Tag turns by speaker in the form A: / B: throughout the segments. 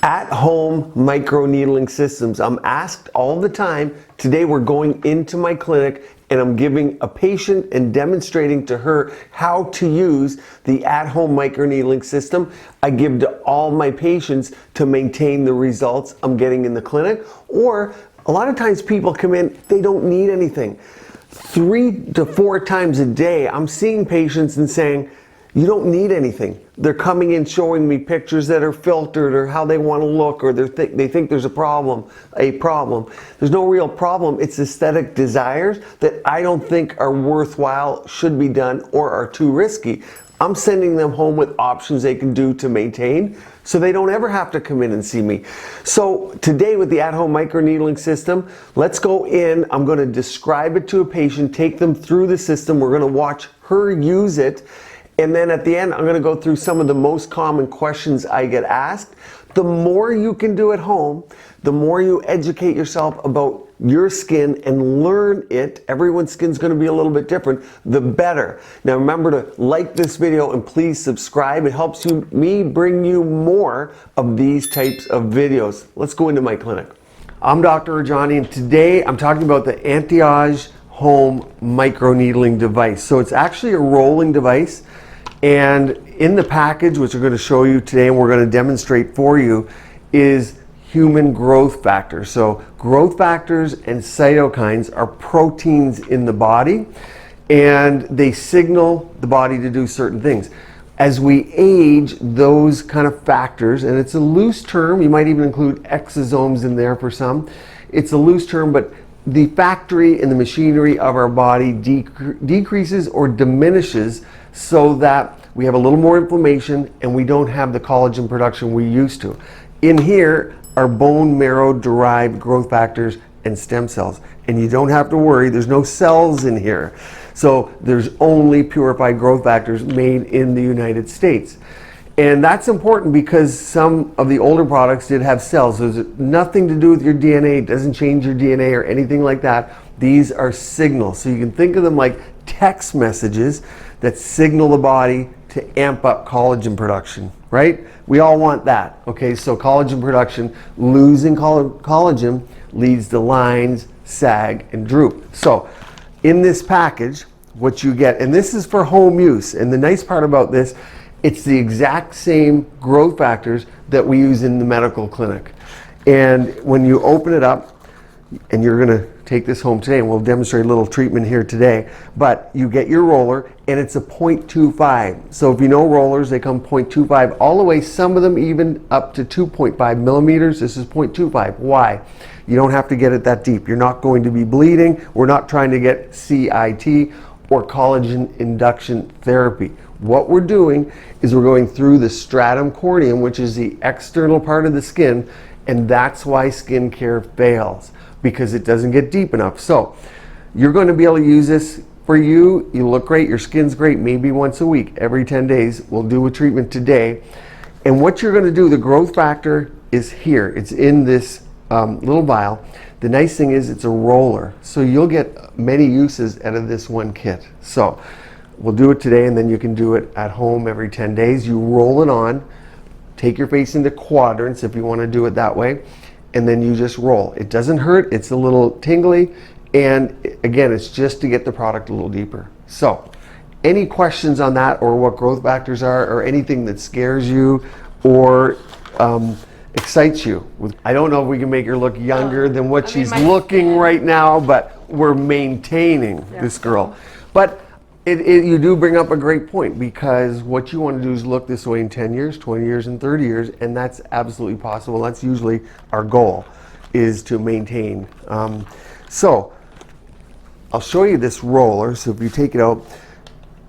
A: At-home microneedling systems. I'm asked all the time. Today we're going into my clinic and I'm giving a patient and demonstrating to her how to use the at-home microneedling system I give to all my patients to maintain the results I'm getting in the clinic. Or a lot of times people come in, they don't need anything. 3 to 4 times a day I'm seeing patients and saying, you don't need anything. They're coming in showing me pictures that are filtered or how they want to look, or they think there's a problem. There's no real problem. It's aesthetic desires that I don't think are worthwhile, should be done, or are too risky. I'm sending them home with options they can do to maintain so they don't ever have to come in and see me. So today with the at-home microneedling system, let's go in. I'm going to describe it to a patient, take them through the system. We're going to watch her use it. And then at the end, I'm going to go through some of the most common questions I get asked. The more you can do at home, the more you educate yourself about your skin and learn it. Everyone's skin's going to be a little bit different, the better. Now remember to like this video and please subscribe. It helps me bring you more of these types of videos. Let's go into my clinic. I'm Dr. Rajani, and today I'm talking about the Anteage home microneedling device. So it's actually a rolling device. And in the package, which we're going to show you today and we're going to demonstrate for you, is human growth factors. So growth factors and cytokines are proteins in the body, and they signal the body to do certain things. As we age, those kind of factors, and it's a loose term, you might even include exosomes in there for some. It's a loose term, but the factory and the machinery of our body decreases or diminishes so that we have a little more inflammation and we don't have the collagen production we used to. In here are bone marrow derived growth factors and stem cells. And you don't have to worry, there's no cells in here. So there's only purified growth factors made in the United States. And that's important because some of the older products did have cells. So there's nothing to do with your DNA. It doesn't change your DNA or anything like that. These are signals. So you can think of them like text messages that signal the body to amp up collagen production, right? We all want that. Okay, so collagen production, losing collagen leads to lines, sag, and droop. So in this package, what you get, and this is for home use, and the nice part about this, it's the exact same growth factors that we use in the medical clinic. And when you open it up, and you're going to take this home today, and we'll demonstrate a little treatment here today, but you get your roller, and it's a 0.25. So if you know rollers, they come 0.25 all the way, some of them even up to 2.5 millimeters. This is 0.25. Why? You don't have to get it that deep. You're not going to be bleeding. We're not trying to get CIT or collagen induction therapy. What we're doing is we're going through the stratum corneum, which is the external part of the skin, and that's why skincare fails, because it doesn't get deep enough. So you're going to be able to use this for you. You look great, your skin's great, maybe once a week, every 10 days. We'll do a treatment today. And what you're going to do, the growth factor is here. It's in this little vial. The nice thing is it's a roller, so you'll get many uses out of this one kit. So we'll do it today, and then you can do it at home every 10 days. You roll it on, take your face into quadrants if you want to do it that way, and then you just roll. It doesn't hurt, it's a little tingly, and again, it's just to get the product a little deeper. So any questions on that, or what growth factors are, or anything that scares you or excites you? I don't know if we can make her look younger than what she's looking right now, but we're maintaining this girl. But you do bring up a great point, because what you want to do is look this way in 10 years, 20 years, and 30 years, and that's absolutely possible. That's usually our goal, is to maintain. So I'll show you this roller. So if you take it out,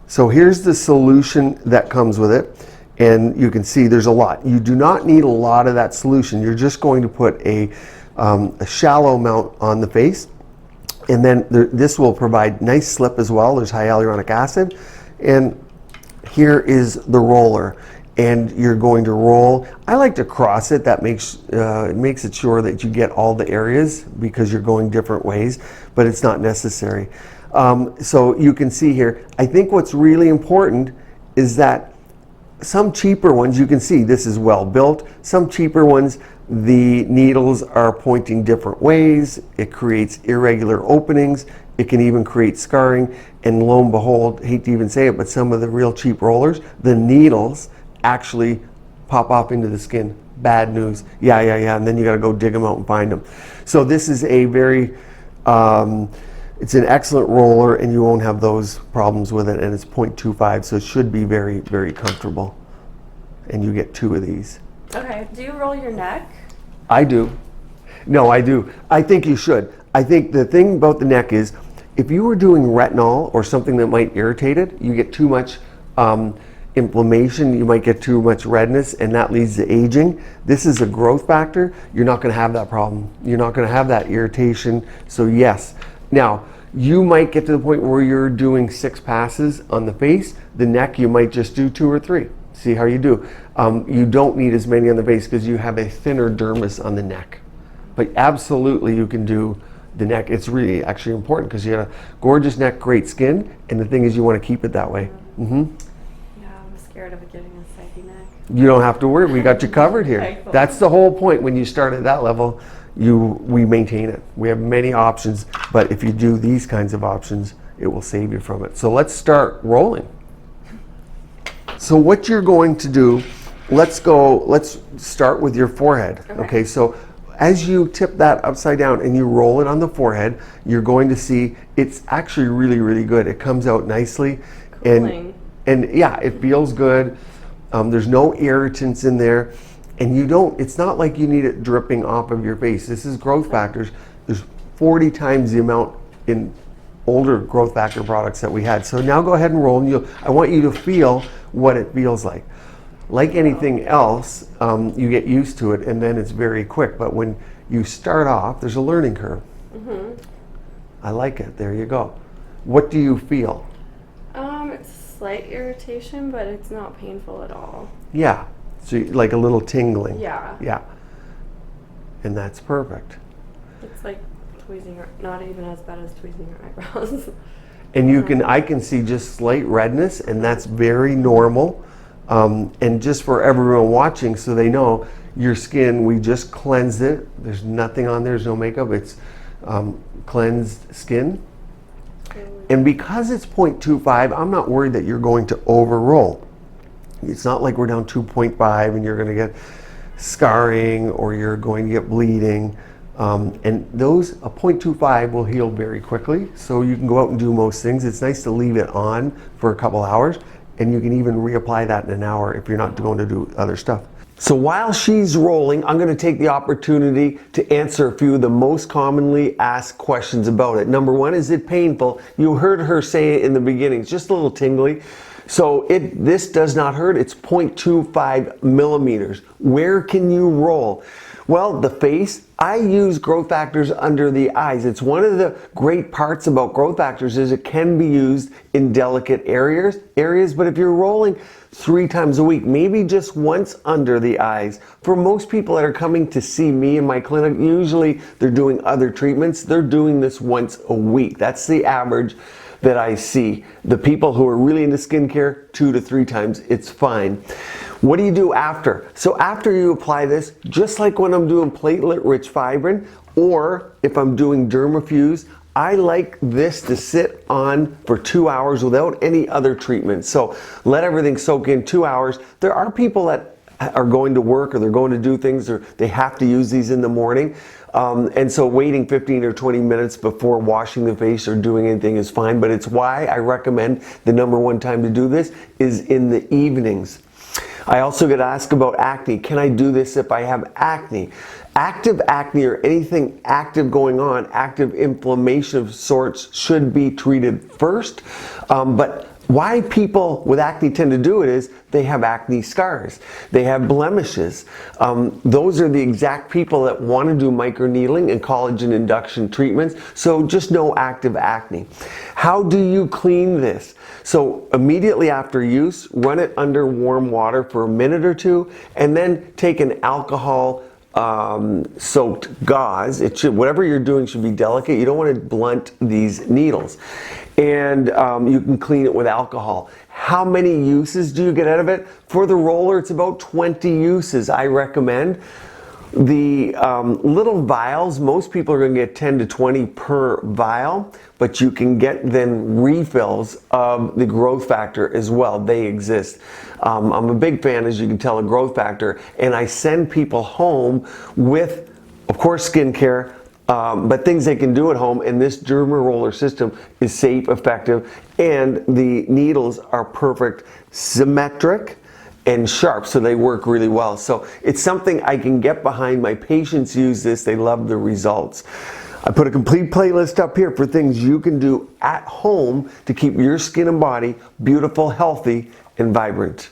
A: so here's the solution that comes with it, and you can see there's a lot. You do not need a lot of that solution. You're just going to put a shallow amount on the face. And then this will provide nice slip as well. There's hyaluronic acid. And here is the roller. And you're going to roll. I like to cross it. That makes it sure that you get all the areas, because you're going different ways, but it's not necessary. So you can see here, I think what's really important is that some cheaper ones, you can see this is well built. Some cheaper ones, the needles are pointing different ways. It creates irregular openings. It can even create scarring. And lo and behold, hate to even say it, but some of the real cheap rollers, the needles actually pop off into the skin. Bad news. Yeah. And then you got to go dig them out and find them. So this is a very, it's an excellent roller, and you won't have those problems with it. And it's 0.25, so it should be very, very comfortable. And you get 2 of these.
B: Okay. Do you roll your neck?
A: I do. No, I do. I think you should. I think the thing about the neck is, if you were doing retinol or something that might irritate it, you get too much inflammation, you might get too much redness, and that leads to aging. This is a growth factor. You're not going to have that problem. You're not going to have that irritation. So yes. Now, you might get to the point where you're doing 6 passes on the face. The neck, you might just do 2 or 3. See how you do. You don't need as many on the face because you have a thinner dermis on the neck. But absolutely you can do the neck. It's really actually important because you got a gorgeous neck, great skin, and the thing is you want to keep it that way.
B: Yeah, I'm scared of it getting a saggy neck.
A: You don't have to worry. We got you covered here.
B: Okay, cool.
A: That's the whole point. When you start at that level, we maintain it. We have many options, but if you do these kinds of options, it will save you from it. So let's start rolling. So what you're going to do, let's start with your forehead. Okay, so as you tip that upside down and you roll it on the forehead, you're going to see it's actually really, really good. It comes out nicely.
B: Cooling.
A: And yeah, it feels good. There's no irritants in there. And it's not like you need it dripping off of your face. This is growth factors. There's 40 times the amount in older growth factor products that we had. So now go ahead and roll, and I want you to feel what it feels like. Like anything else, you get used to it and then it's very quick. But when you start off, there's a learning curve. I like it. There you go. What do you feel?
B: It's slight irritation, but it's not painful at all.
A: Yeah. So like a little tingling.
B: Yeah.
A: Yeah. And that's perfect.
B: It's like tweezing not even as bad as tweezing your eyebrows.
A: And I can see just slight redness, and that's very normal. And just for everyone watching, so they know, your skin, we just cleansed it. There's nothing on there, there's no makeup. It's cleansed skin. And because it's 0.25, I'm not worried that you're going to over roll. It's not like we're down 2.5 and you're going to get scarring or you're going to get bleeding. And a 0.25 will heal very quickly, so you can go out and do most things. It's nice to leave it on for a couple hours, and you can even reapply that in an hour if you're not going to do other stuff. So while she's rolling, I'm going to take the opportunity to answer a few of the most commonly asked questions about it. Number 1, is it painful? You heard her say it in the beginning, it's just a little tingly. So this does not hurt. It's 0.25 millimeters. Where can you roll? Well, the face, I use growth factors under the eyes. It's one of the great parts about growth factors is it can be used in delicate areas, but if you're rolling 3 times a week, maybe just once under the eyes. For most people that are coming to see me in my clinic, usually they're doing other treatments. They're doing this once a week. That's the average that I see. The people who are really into skincare, 2 to 3 times, it's fine. What do you do after? So after you apply this, just like when I'm doing platelet-rich fibrin, or if I'm doing Dermafuse, I like this to sit on for 2 hours without any other treatment. So let everything soak in 2 hours. There are people that are going to work or they're going to do things or they have to use these in the morning. And so waiting 15 or 20 minutes before washing the face or doing anything is fine, but it's why I recommend the number 1 time to do this is in the evenings. I also get asked about acne. Can I do this if I have acne? Active acne or anything active going on, active inflammation of sorts should be treated first. But why people with acne tend to do it is they have acne scars. They have blemishes. Those are the exact people that want to do microneedling and collagen induction treatments. So just no active acne. How do you clean this? So immediately after use, run it under warm water for a minute or 2, and then take an alcohol soaked gauze. Whatever you're doing should be delicate. You don't want to blunt these needles. And you can clean it with alcohol. How many uses do you get out of it? For the roller, it's about 20 uses I recommend. The little vials, most people are going to get 10 to 20 per vial, but you can get then refills of the growth factor as well. They exist. I'm a big fan, as you can tell, of growth factor, and I send people home with, of course, skincare, but things they can do at home, and this DermaRoller system is safe, effective, and the needles are perfect, symmetric, and sharp, so they work really well. So it's something I can get behind. My patients use this, they love the results. I put a complete playlist up here for things you can do at home to keep your skin and body beautiful, healthy, and vibrant.